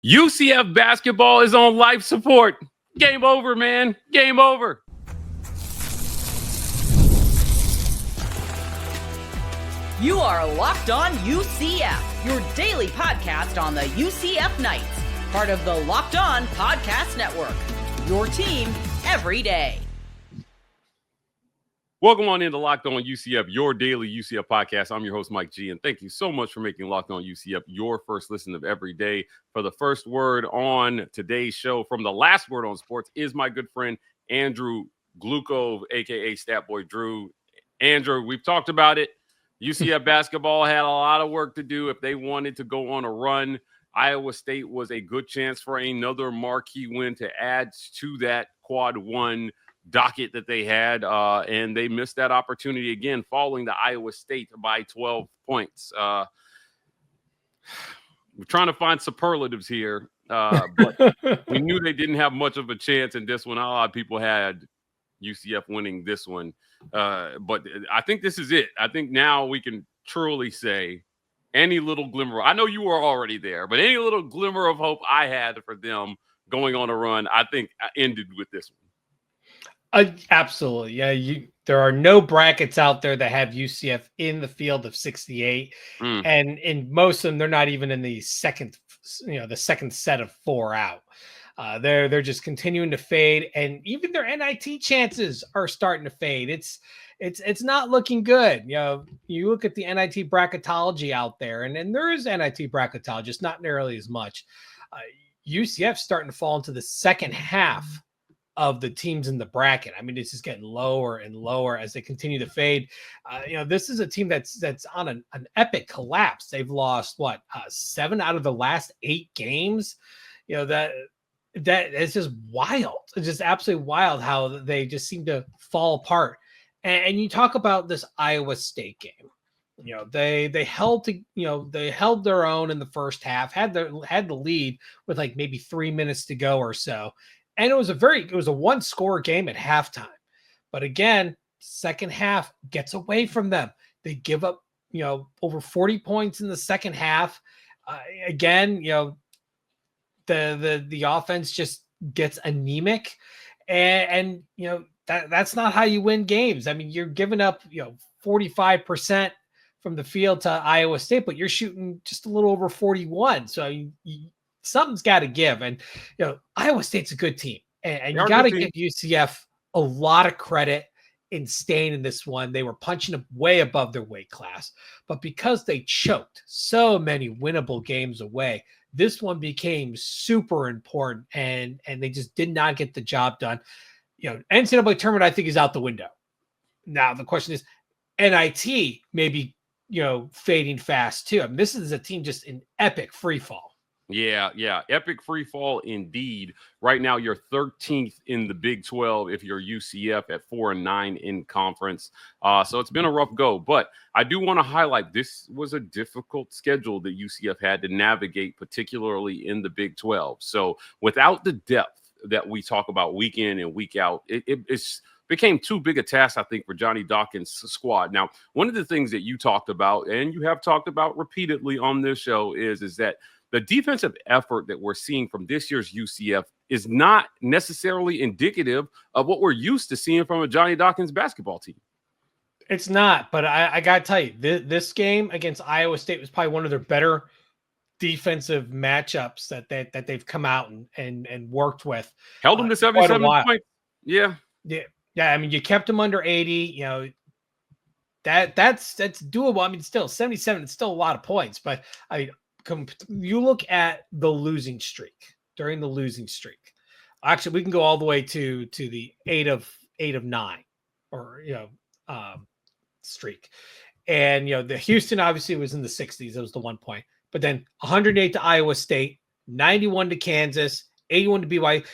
UCF basketball is on life support. Game over, man. Game over. You are Locked On UCF, your daily podcast on the UCF Knights, part of the Locked On Podcast Network, your team every day. Welcome on into Locked On UCF, your daily UCF podcast. I'm your host, Mike G, and thank you so much for making Locked On UCF your first listen of every day. For the first word on today's show from the Last Word on Sports is my good friend, Andrew Gluchov, a.k.a. Statboy Drew. Andrew, we've talked about it. UCF basketball had a lot of work to do if they wanted to go on a run. Iowa State was a good chance for another marquee win to add to that quad one docket that they had, and they missed that opportunity again, falling to Iowa State by 12 points. We're trying to find superlatives here, but we knew they didn't have much of a chance in this one. A lot of people had UCF winning this one, but I think this is it. I think now we can truly say any little glimmer. I know you were already there, but any little glimmer of hope I had for them going on a run, I think ended with this one. Absolutely. Yeah, there are no brackets out there that have UCF in the field of 68. And in most of them, they're not even in the second set of four out. They're just continuing to fade, and even their NIT chances are starting to fade. It's not looking good. You know, you look at the NIT bracketology out there, and there is NIT bracketology, just not nearly as much. UCF starting to fall into the second half of the teams in the bracket. I mean, it's just getting lower and lower as they continue to fade. This is a team that's on an epic collapse. They've lost 7 out of the last 8 games. You know, that is just wild. It's just absolutely wild how they just seem to fall apart. And you talk about this Iowa State game. You know, they held their own in the first half, had the lead with like maybe 3 minutes to go or so. And it was a one-score game at halftime. But again, second half gets away from them. They give up, over 40 points in the second half. The offense just gets anemic, and that's not how you win games. I mean, you're giving up 45% from the field to Iowa State, but you're shooting just a little over 41. So something's got to give. And, Iowa State's a good team. And you got to give UCF a lot of credit in staying in this one. They were punching up way above their weight class. But because they choked so many winnable games away, this one became super important, and they just did not get the job done. NCAA tournament, I think, is out the window. Now, the question is, NIT maybe, fading fast too. I mean, this is a team just in epic free fall. Yeah. Epic free fall indeed. Right now, you're 13th in the Big 12 if you're UCF at 4-9 in conference. So it's been a rough go. But I do want to highlight this was a difficult schedule that UCF had to navigate, particularly in the Big 12. So without the depth that we talk about week in and week out, it's became too big a task, I think, for Johnny Dawkins' squad. Now, one of the things that you talked about, and you have talked about repeatedly on this show, is that the defensive effort that we're seeing from this year's UCF is not necessarily indicative of what we're used to seeing from a Johnny Dawkins basketball team. It's not, but I got to tell you, this game against Iowa State was probably one of their better defensive matchups that they've come out and worked with. Held them to 77 points. Yeah. I mean, you kept them under 80. That's doable. I mean, still 77. It's still a lot of points, but you look at the losing streak during the losing streak. Actually, we can go all the way to the 8 of 9 or streak. And the Houston obviously was in the 60s. That was the 1 point. But then 108 to Iowa State, 91 to Kansas, 81 to BYU.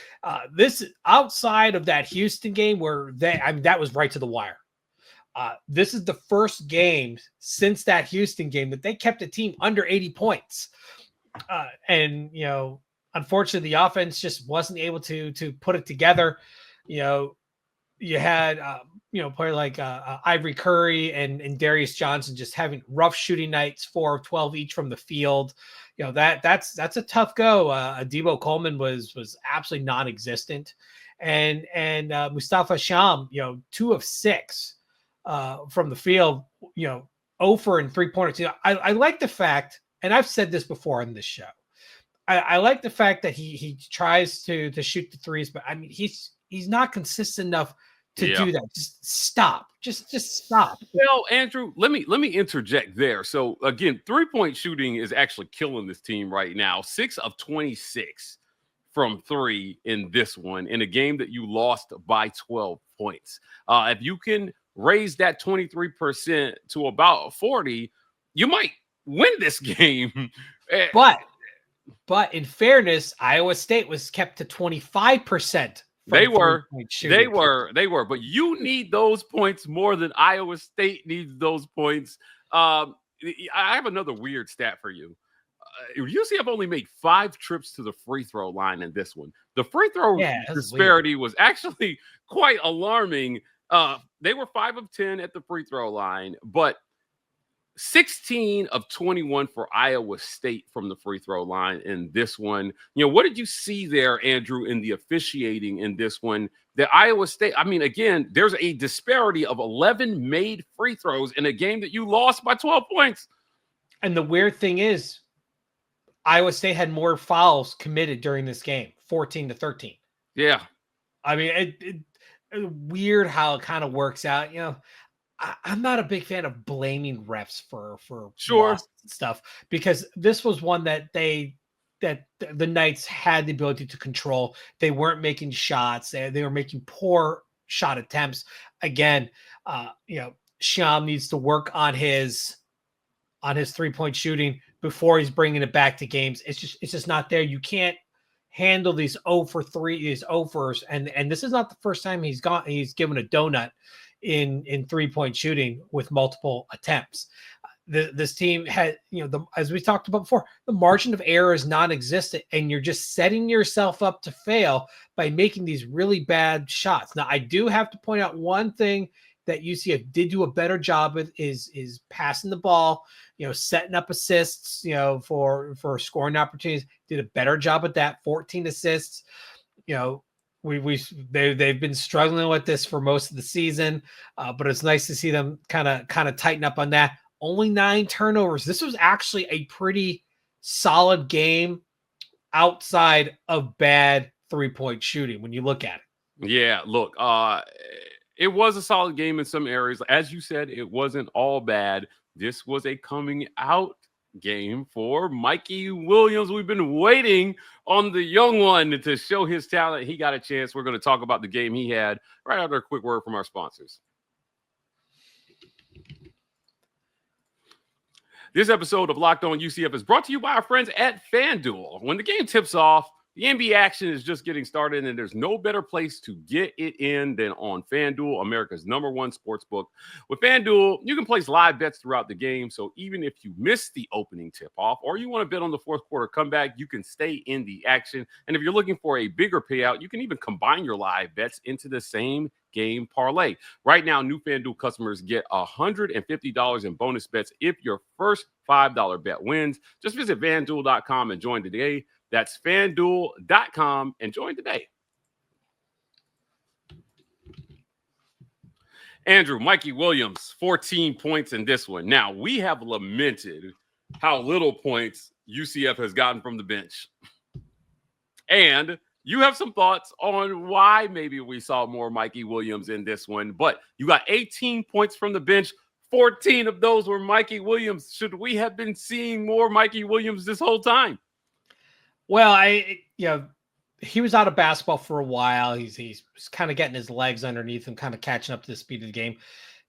This outside of that Houston game where that was right to the wire. This is the first game since that Houston game that they kept a team under 80 points. Unfortunately, the offense just wasn't able to put it together. You had, player like Ivory Curry and Darius Johnson just having rough shooting nights, 4 of 12 each from the field. that's a tough go. Debo Coleman was absolutely non-existent, and Mustafa Sham, 2 of 6 from the field, 0 for in 3-pointers. I like the fact, and I've said this before on this show, I like the fact that he tries to shoot the threes, but I mean he's not consistent enough to do that. Just stop. Just stop. Well, Andrew, let me interject there. So again, 3-point shooting is actually killing this team right now. 6 of 26 from 3 in this one, in a game that you lost by 12 points. If you can raise that 23% to about 40, you might win this game. But in fairness, Iowa State was kept to 25%. They were, but you need those points more than Iowa State needs those points. I have another weird stat for you. UCF only made 5 trips to the free throw line in this one. The free throw disparity was actually quite alarming. They were 5 of 10 at the free throw line, but 16 of 21 for Iowa State from the free throw line in this one. What did you see there, Andrew, in the officiating in this one? The Iowa State, I mean, again, there's a disparity of 11 made free throws in a game that you lost by 12 points. And the weird thing is, Iowa State had more fouls committed during this game, 14-13. Yeah. I mean, it's weird how it kind of works out, I'm not a big fan of blaming refs for stuff, because this was one that the Knights had the ability to control. They weren't making shots. They were making poor shot attempts. Again, Sham needs to work on his 3-point shooting before he's bringing it back to games. It's just not there. You can't handle these 0 for 3, these 0-fers, and this is not the first time he's given a donut in 3-point shooting with multiple attempts. This team had, as we talked about before, the margin of error is non-existent, and you're just setting yourself up to fail by making these really bad shots. Now, I do have to point out one thing that UCF did do a better job with is passing the ball, setting up assists, for scoring opportunities. Did a better job at that. 14 assists. They've been struggling with this for most of the season, but it's nice to see them kind of tighten up on that. Only 9 turnovers. This was actually a pretty solid game outside of bad 3-point shooting when you look at it. Yeah, look, it was a solid game in some areas. As you said, it wasn't all bad. This was a coming out game for Mikey Williams. We've been waiting on the young one to show his talent. He got a chance. We're going to talk about the game he had right after a quick word from our sponsors. This episode of Locked On UCF is brought to you by our friends at FanDuel. When the game tips off, the NBA action is just getting started, and there's no better place to get it in than on FanDuel, America's #1 sportsbook. With FanDuel, you can place live bets throughout the game, so even if you miss the opening tip-off or you want to bet on the fourth quarter comeback, you can stay in the action. And if you're looking for a bigger payout, you can even combine your live bets into the same game parlay. Right now, new FanDuel customers get $150 in bonus bets if your first $5 bet wins. Just visit FanDuel.com and join today. That's FanDuel.com and join today. Andrew, Mikey Williams, 14 points in this one. Now, we have lamented how little points UCF has gotten from the bench. And you have some thoughts on why maybe we saw more Mikey Williams in this one. But you got 18 points from the bench. 14 of those were Mikey Williams. Should we have been seeing more Mikey Williams this whole time? Well, he was out of basketball for a while. He's kind of getting his legs underneath him, kind of catching up to the speed of the game.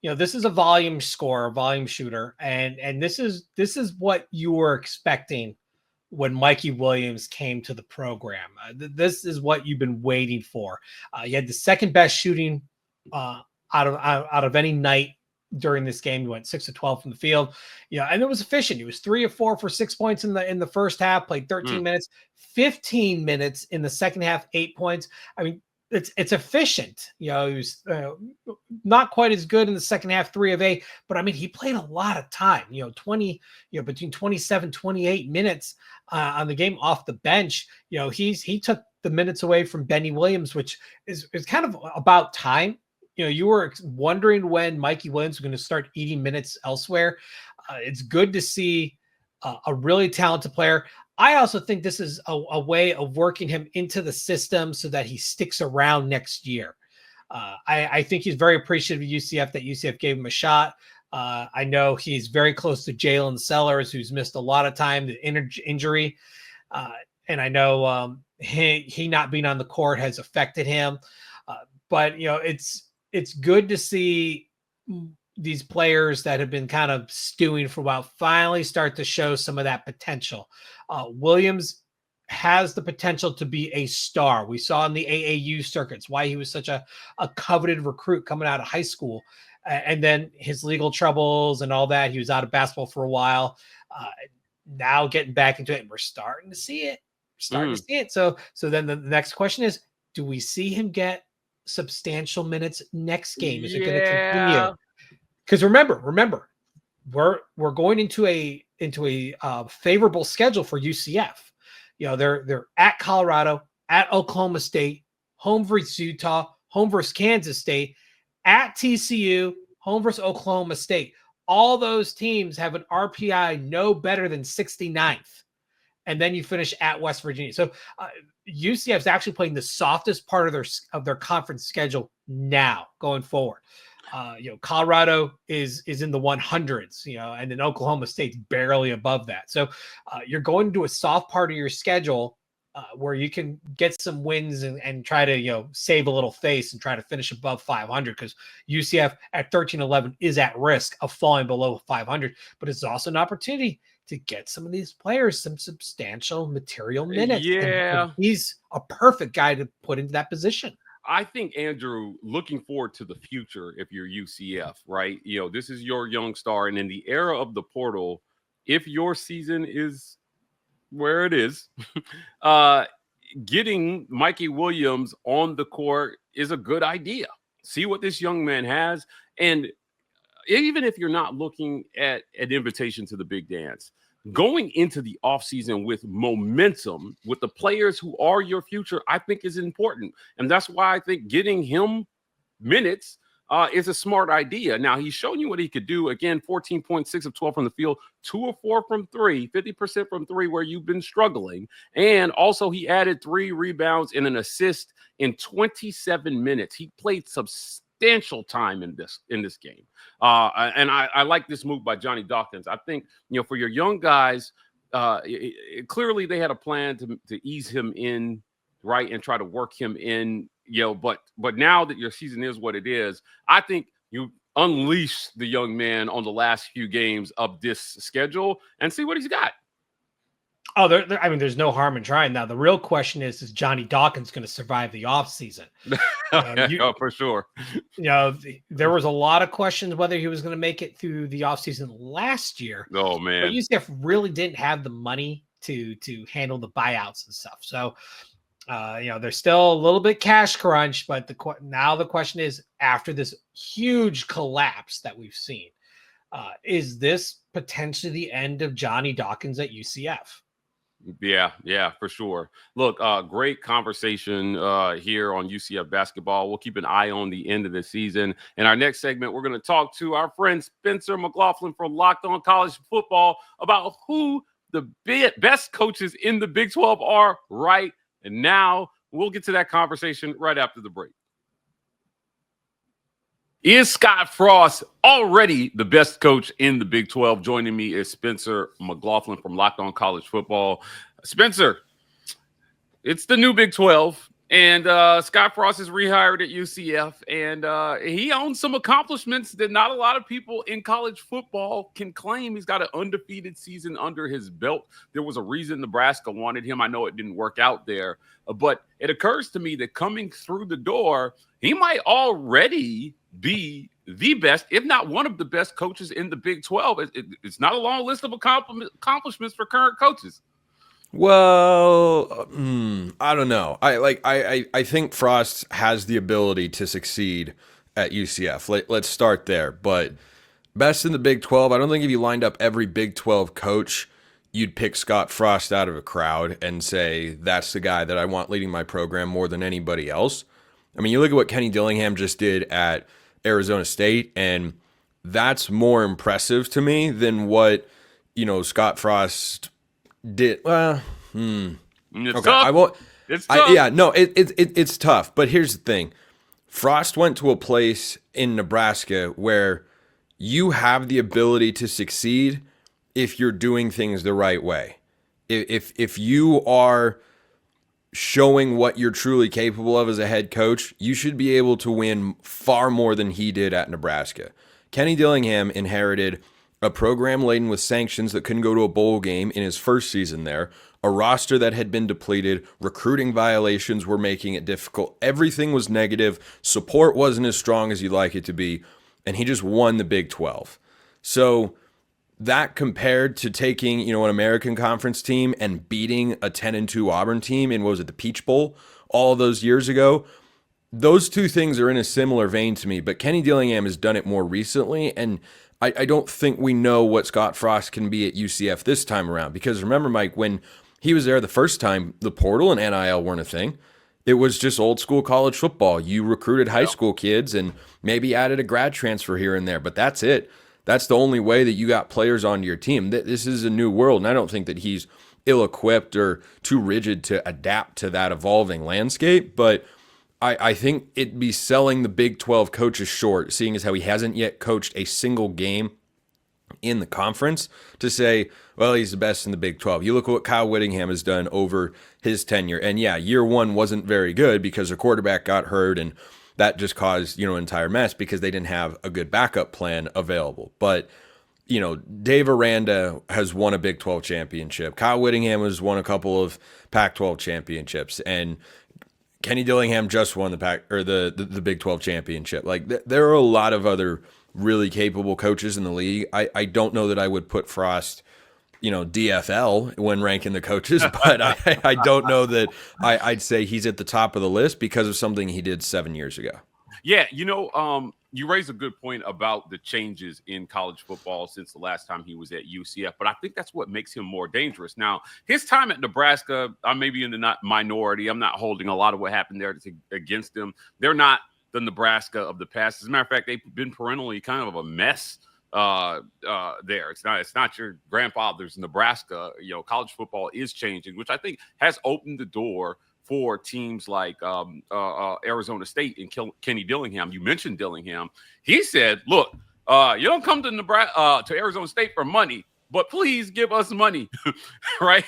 This is a volume scorer, a volume shooter, and this is what you were expecting when Mikey Williams came to the program. This is what you've been waiting for. You had the second best shooting out of any night during this game. He went 6 of 12 from the field, and it was efficient. He was 3 of 4 for 6 points in the first half, played 13 minutes, 15 minutes in the second half, 8 points. I mean, it's efficient. He was not quite as good in the second half, 3 of 8, but I mean, he played a lot of time, between 27, 28 minutes on the game off the bench. He took the minutes away from Benny Williams, which is kind of about time. You were wondering when Mikey Williams was going to start eating minutes elsewhere. It's good to see a really talented player. I also think this is a way of working him into the system so that he sticks around next year. I think he's very appreciative of UCF, that UCF gave him a shot. I know he's very close to Jalen Sellers, who's missed a lot of time, the injury. And I know he not being on the court has affected him. But it's good to see these players that have been kind of stewing for a while finally start to show some of that potential. Williams has the potential to be a star. We saw in the AAU circuits why he was such a coveted recruit coming out of high school. And then his legal troubles and all that. He was out of basketball for a while. Now getting back into it, and we're starting to see it. So then the next question is, do we see him get substantial minutes next game? Is it going to continue? Because remember, we're going into a favorable schedule for UCF. They're at Colorado, at Oklahoma State, home versus Utah, home versus Kansas State, at TCU, home versus Oklahoma State. All those teams have an RPI no better than 69th. And then you finish at West Virginia. So UCF is actually playing the softest part of their conference schedule now going forward. Colorado is in the 100s, and then Oklahoma State's barely above that. So you're going to a soft part of your schedule where you can get some wins and try to, save a little face and try to finish above 500, because UCF at 13-11 is at risk of falling below 500, but it's also an opportunity to get some of these players some substantial material minutes. And he's a perfect guy to put into that position. I think, Andrew, looking forward to the future, if you're UCF, right? This is your young star. And in the era of the portal, if your season is where it is, getting Mikey Williams on the court is a good idea. See what this young man has. And even if you're not looking at an invitation to the big dance, going into the offseason with momentum, with the players who are your future, I think is important. And that's why I think getting him minutes is a smart idea. Now, he's shown you what he could do. Again, 14.6 of 12 from the field, 2 of 4 from 3, 50% from 3 where you've been struggling. And also he added 3 rebounds and an assist in 27 minutes. He played substantial time in this game. And I like this move by Johnny Dawkins. I think, for your young guys, clearly they had a plan to ease him in, right, and try to work him in, but now that your season is what it is, I think you unleash the young man on the last few games of this schedule and see what he's got. Oh, there's no harm in trying. Now, the real question is Johnny Dawkins going to survive the offseason? For sure. There was a lot of questions whether he was going to make it through the offseason last year. Oh, man. But UCF really didn't have the money to handle the buyouts and stuff. So, there's still a little bit cash crunch, but now the question is, after this huge collapse that we've seen, is this potentially the end of Johnny Dawkins at UCF? Yeah, for sure. Look, great conversation here on UCF basketball. We'll keep an eye on the end of the season. In our next segment, we're going to talk to our friend Spencer McLaughlin from Locked On College Football about who the best coaches in the Big 12 are right now. We'll get to that conversation right after the break. Is Scott Frost already the best coach in the Big 12? Joining me is Spencer McLaughlin from Locked On College Football. Spencer, it's the new Big 12, and Scott Frost is rehired at UCF, and he owns some accomplishments that not a lot of people in college football can claim. He's got an undefeated season under his belt. There was a reason Nebraska wanted him. I know it didn't work out there, but it occurs to me that coming through the door, he might already be the best, if not one of the best coaches in the Big 12. It's not a long list of accomplishments for current coaches. Well, I don't know. I think Frost has the ability to succeed at UCF. Let's start there. But best in the Big 12, I don't think if you lined up every Big 12 coach, you'd pick Scott Frost out of a crowd and say, that's the guy that I want leading my program more than anybody else. I mean, you look at what Kenny Dillingham just did at Arizona State, and that's more impressive to me than what, Scott Frost did. Well, It's okay, tough. I won't. It's tough. It's tough. But here's the thing: Frost went to a place in Nebraska where you have the ability to succeed if you're doing things the right way. If you are showing what you're truly capable of as a head coach, you should be able to win far more than he did at Nebraska. Kenny Dillingham inherited a program laden with sanctions that couldn't go to a bowl game in his first season there, a roster that had been depleted, recruiting violations were making it difficult, everything was negative, support wasn't as strong as you'd like it to be, and he just won the Big 12. So that compared to taking, an American Conference team and beating a 10-2 Auburn team in, what was it, the Peach Bowl all those years ago, those two things are in a similar vein to me. But Kenny Dillingham has done it more recently, and I don't think we know what Scott Frost can be at UCF this time around. Because remember, Mike, when he was there the first time, the portal and NIL weren't a thing. It was just old school college football. You recruited high school kids and maybe added a grad transfer here and there, but that's it. That's the only way that you got players onto your team. This is a new world, and I don't think that he's ill-equipped or too rigid to adapt to that evolving landscape, but I think it'd be selling the Big 12 coaches short, seeing as how he hasn't yet coached a single game in the conference, to say, well, he's the best in the Big 12. You look at what Kyle Whittingham has done over his tenure, and yeah, year one wasn't very good because the quarterback got hurt, and that just caused, an entire mess because they didn't have a good backup plan available. But, Dave Aranda has won a Big 12 championship. Kyle Whittingham has won a couple of Pac-12 championships, and Kenny Dillingham just won the Big 12 championship. Like, there are a lot of other really capable coaches in the league. I don't know that I would put Frost, DFL when ranking the coaches, but I don't know that I'd say he's at the top of the list because of something he did 7 years ago. Yeah, you raised a good point about the changes in college football since the last time he was at UCF, but I think that's what makes him more dangerous. Now, his time at Nebraska, I may be in the minority. I'm not holding a lot of what happened there against him. They're not the Nebraska of the past. As a matter of fact, they've been perennially kind of a mess there. It's not your grandfather's Nebraska. College football is changing, which I think has opened the door for teams like Arizona State and Kenny Dillingham. You mentioned Dillingham. He said, look, you don't come to Nebraska to Arizona State for money, but please give us money. Right?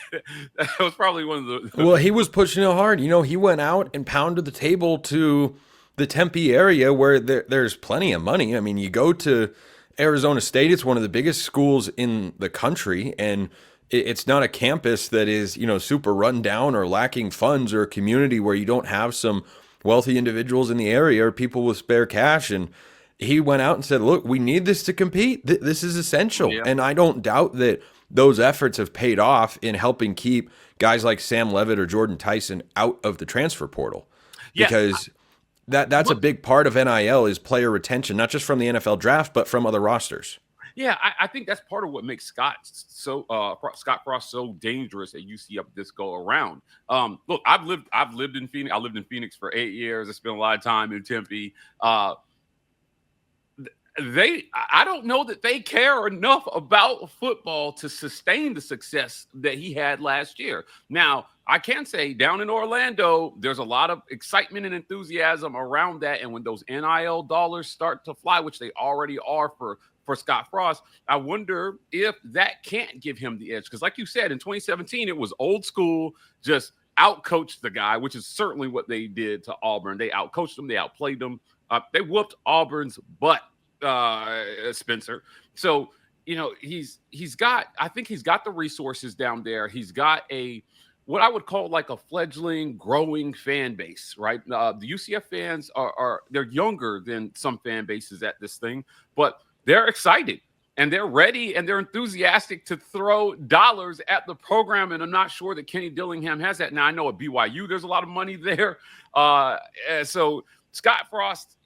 That was probably one of the Well, he was pushing it hard. He went out and pounded the table to the Tempe area where there's plenty of money. I mean, you go to Arizona State, it's one of the biggest schools in the country, and it's not a campus that is, super run down or lacking funds, or a community where you don't have some wealthy individuals in the area or people with spare cash. And he went out and said, look, we need this to compete. This is essential. Yeah. And I don't doubt that those efforts have paid off in helping keep guys like Sam Levitt or Jordan Tyson out of the transfer portal. Yeah. Because that's a big part of NIL is player retention, not just from the NFL draft, but from other rosters. Yeah, I think that's part of what makes Scott Frost so dangerous at UCF this go around. Look, I've lived in Phoenix. I lived in Phoenix for 8 years. I spent a lot of time in Tempe. I don't know that they care enough about football to sustain the success that he had last year. Now, I can say down in Orlando, there's a lot of excitement and enthusiasm around that. And when those NIL dollars start to fly, which they already are for Scott Frost, I wonder if that can't give him the edge. Because like you said, in 2017, it was old school, just outcoached the guy, which is certainly what they did to Auburn. They outcoached them. They outplayed them. They whooped Auburn's butt, Spencer. So, he's got the resources down there. He's got what I would call like a fledgling, growing fan base, right? The UCF fans they're younger than some fan bases at this thing, but they're excited and they're ready and they're enthusiastic to throw dollars at the program. And I'm not sure that Kenny Dillingham has that. Now, I know at BYU, there's a lot of money there. So Scott Frost,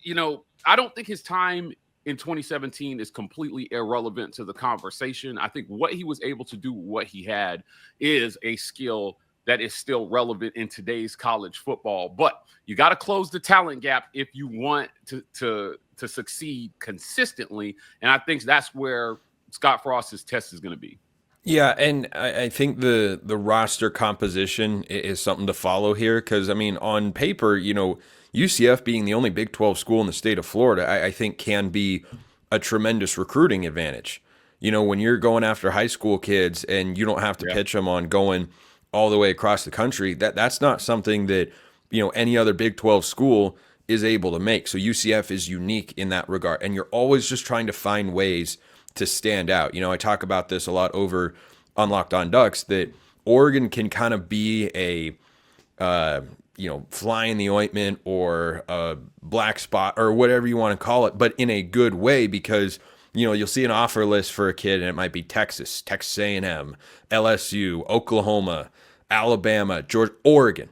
I don't think his time in 2017 is completely irrelevant to the conversation. I think what he was able to do, what he had, is a skill that is still relevant in today's college football. But you got to close the talent gap if you want to succeed consistently. And I think that's where Scott Frost's test is going to be. Yeah, and I think the roster composition is something to follow here because, I mean, on paper, UCF being the only Big 12 school in the state of Florida, I think can be a tremendous recruiting advantage. When you're going after high school kids and you don't have to pitch them on going all the way across the country, that's not something that, any other Big 12 school is able to make. So UCF is unique in that regard. And you're always just trying to find ways to stand out. I talk about this a lot over on Locked On Ducks, that Oregon can kind of be a, fly in the ointment or a black spot or whatever you want to call it, but in a good way because, you'll see an offer list for a kid and it might be Texas A&M, LSU, Oklahoma, Alabama, Georgia, Oregon.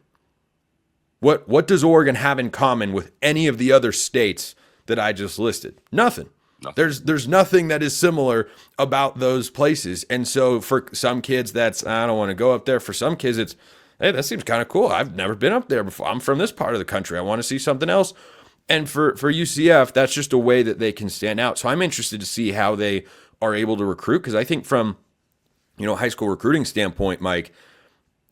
What does Oregon have in common with any of the other states that I just listed? Nothing. There's nothing that is similar about those places. And so for some kids, I don't want to go up there. For some kids, it's, hey, that seems kind of cool. I've never been up there before. I'm from this part of the country. I want to see something else. And for UCF, that's just a way that they can stand out. So I'm interested to see how they are able to recruit because I think from, high school recruiting standpoint, Mike,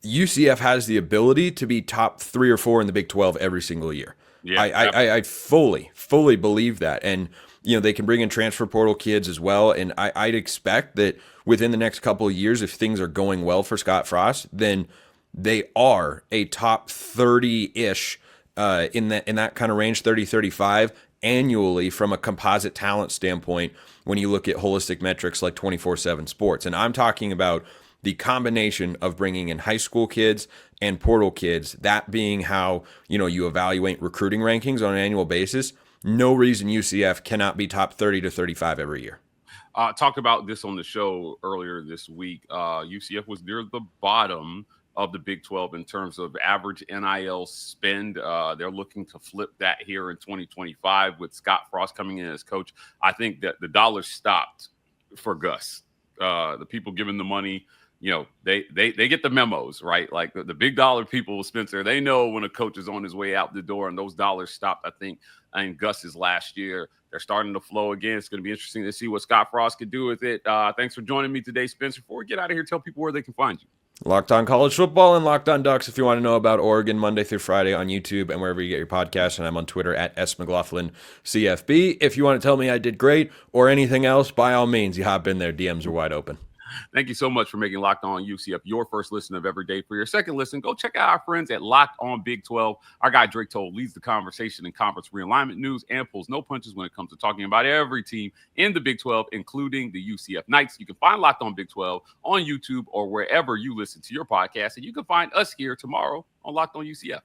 UCF has the ability to be top 3 or 4 in the Big 12 every single year. Yeah, I fully believe that. And they can bring in transfer portal kids as well. And I'd expect that within the next couple of years, if things are going well for Scott Frost, then they are a top 30-ish in that kind of range, 30, 35 annually from a composite talent standpoint when you look at holistic metrics like 24/7 Sports. And I'm talking about the combination of bringing in high school kids and portal kids, that being how, you evaluate recruiting rankings on an annual basis. No reason UCF cannot be top 30 to 35 every year. Talked about this on the show earlier this week. UCF was near the bottom of the Big 12 in terms of average NIL spend. They're looking to flip that here in 2025 with Scott Frost coming in as coach. I think that the dollar stopped for Gus. The people giving the money, they get the memos, right? Like the big dollar people, Spencer, they know when a coach is on his way out the door, and those dollars stopped, I think, in Gus's last year. They're starting to flow again. It's going to be interesting to see what Scott Frost can do with it. Thanks for joining me today, Spencer. Before we get out of here, tell people where they can find you. Locked On College Football and Locked On Ducks if you want to know about Oregon Monday through Friday on YouTube and wherever you get your podcasts. And I'm on Twitter at @McLaughlin_CFB. If you want to tell me I did great or anything else, by all means, you hop in there. DMs are wide open. Thank you so much for making Locked On UCF your first listen of every day. For your second listen, go check out our friends at Locked On Big 12. Our guy Drake Toll leads the conversation in conference realignment news and pulls no punches when it comes to talking about every team in the Big 12, including the UCF Knights. You can find Locked On Big 12 on YouTube or wherever you listen to your podcast. And you can find us here tomorrow on Locked On UCF.